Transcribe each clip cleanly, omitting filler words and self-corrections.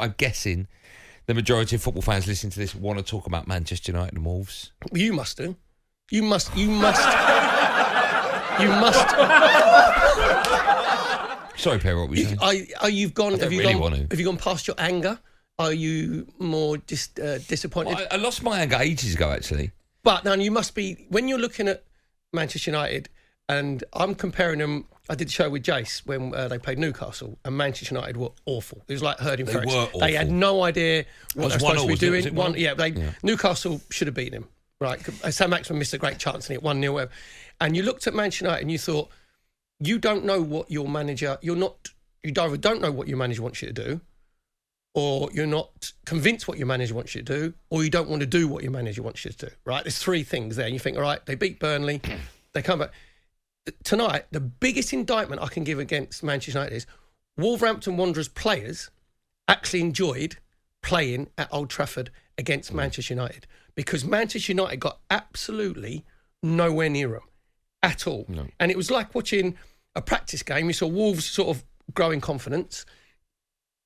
I'm guessing the majority of football fans listening to this want to talk about Manchester United and Wolves. You must do. You must. Sorry, Perry, what were you saying? You've gone. Have you gone past your anger? Are you more disappointed? Well, I lost my anger ages ago, actually. But now you must be, when you're looking at Manchester United, and I'm comparing them. I did a show with Jace when they played Newcastle, and Manchester United were awful. It was like herding ferrets. Were awful. They had no idea what they were supposed to be doing. Yeah. Newcastle should have beaten him. Right, Sam Maxman missed a great chance and it 1-0. And you looked at Manchester United and you thought, you don't know what your manager. You either don't know what your manager wants you to do, or you're not convinced what your manager wants you to do, or you don't want to do what your manager wants you to do. Right, there's three things there. And you think, all right, they beat Burnley, they come back. Tonight, the biggest indictment I can give against Manchester United is Wolverhampton Wanderers players actually enjoyed playing at Old Trafford against Manchester United, because Manchester United got absolutely nowhere near them at all. No. And it was like watching a practice game. You saw Wolves sort of growing confidence.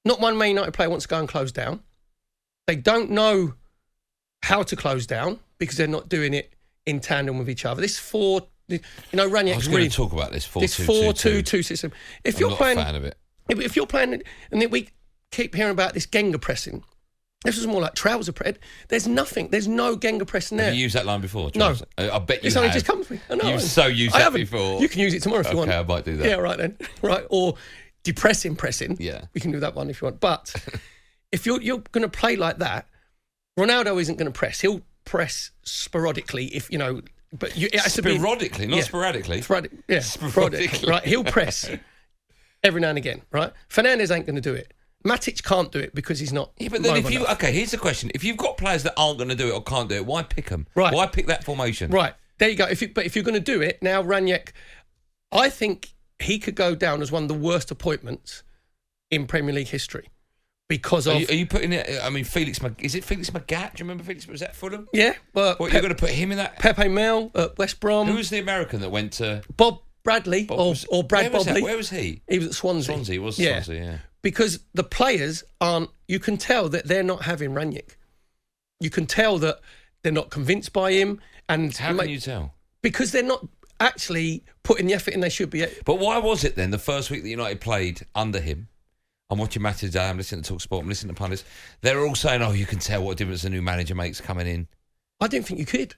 Not one Man United player wants to go and close down. They don't know how to close down because they're not doing it in tandem with each other. Ragnick's I was going to talk about this 4-2-2 system. I'm not a fan of it. If you're playing, and then we keep hearing about this Genga pressing. This was more like trouser press. There's nothing. There's no Genga pressing there. Have you used that line before? Trouser? No. I bet you it's have. Only just come to me. I know. You've so used that before. You can use it tomorrow if you want. Okay, I might do that. Yeah, right then. Right. Or depressing pressing. Yeah. We can do that one if you want. But if you're going to play like that, Ronaldo isn't going to press. He'll press sporadically if, you know... But it has sporadically, to be, not sporadically. Sporadically. Right, he'll press every now and again, right? Fernandes ain't going to do it. Matic can't do it because he's not. Yeah, but then here's the question: if you've got players that aren't going to do it or can't do it, why pick them? Right. Why pick that formation? Right, there you go. But if you're going to do it now, Ragnick, I think he could go down as one of the worst appointments in Premier League history. Because of... Are you putting it... I mean, is it Felix Magath? Do you remember Felix? Was that Fulham? Yeah. What, you're going to put him in that? Pepe Mel at West Brom. Who was the American that went to... Bob Bradley or Brad Bobley. Where was he? He was at Swansea. Swansea, yeah. Because the players aren't... You can tell that they're not having Ragnick. You can tell that they're not convinced by him. And how can you tell? Because they're not actually putting the effort in they should be. But why was it then, the first week that United played under him, I'm watching matches today, I'm listening to talkSPORT, I'm listening to pundits. They're all saying, you can tell what difference a new manager makes coming in. I didn't think you could,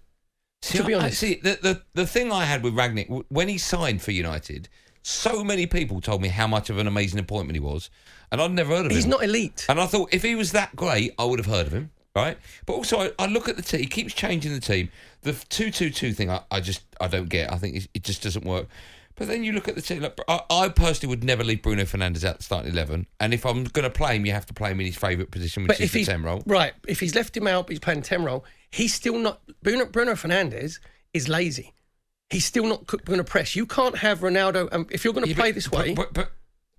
to be honest. The thing I had with Ragnick, when he signed for United, so many people told me how much of an amazing appointment he was, and I'd never heard of him. He's not elite. And I thought, if he was that great, I would have heard of him, right? But also, I look at the team, he keeps changing the team. The 2-2-2 thing, I don't get. I think it just doesn't work. But then you look at the team. Like, I personally would never leave Bruno Fernandes out the starting 11. And if I'm going to play him, you have to play him in his favourite position, which is the 10 role. Right. If he's left him out, but he's playing 10 role, he's still not... Bruno Fernandes is lazy. He's still not going to press. You can't have Ronaldo... if you're going to play this way...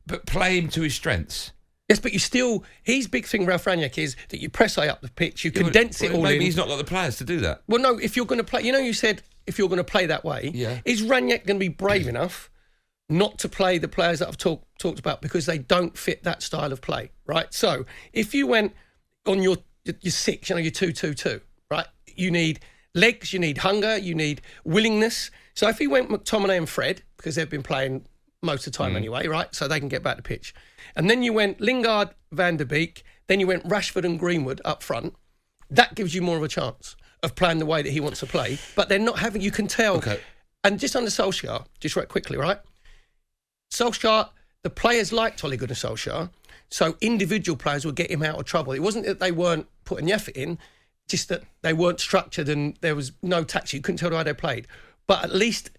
But play him to his strengths. Yes, but you still... His big thing, Ralf Ragnick, is that you press high up the pitch, you condense it all in. Maybe he's not got the players to do that. Well, no, if you're going to play... You said if you're going to play that way, is Ragnick going to be brave enough not to play the players that I've talked about because they don't fit that style of play, right? So if you went on your 6, your 2-2-2, right? You need legs, you need hunger, you need willingness. So if he went McTominay and Fred, because they've been playing most of the time anyway, right? So they can get back to pitch. And then you went Lingard, Van der Beek, then you went Rashford and Greenwood up front. That gives you more of a chance of playing the way that he wants to play. But they're not having, you can tell. Okay. And just under Solskjaer, just right quickly, right? Solskjaer, the players liked Ole Gunnar Solskjaer, so individual players would get him out of trouble. It wasn't that they weren't putting the effort in, just that they weren't structured and there was no tactics. You couldn't tell how they played. But at least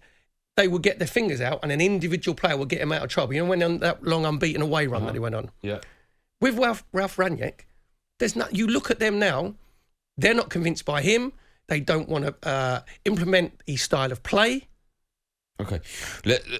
they would get their fingers out and an individual player would get him out of trouble. You know, when on that long unbeaten away run that he went on? Yeah. With Ralf Ragnick, you look at them now, they're not convinced by him. They don't want to implement his style of play. Okay.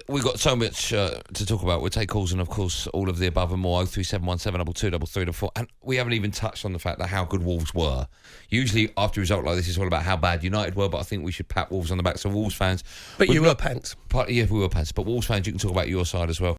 We've got so much to talk about. We'll take calls and, of course, all of the above and more. 03717223344. And we haven't even touched on the fact that how good Wolves were. Usually, after a result like this, it's all about how bad United were, but I think we should pat Wolves on the back. So, Wolves fans... But you were pants. Yeah, we were pants. But Wolves fans, you can talk about your side as well.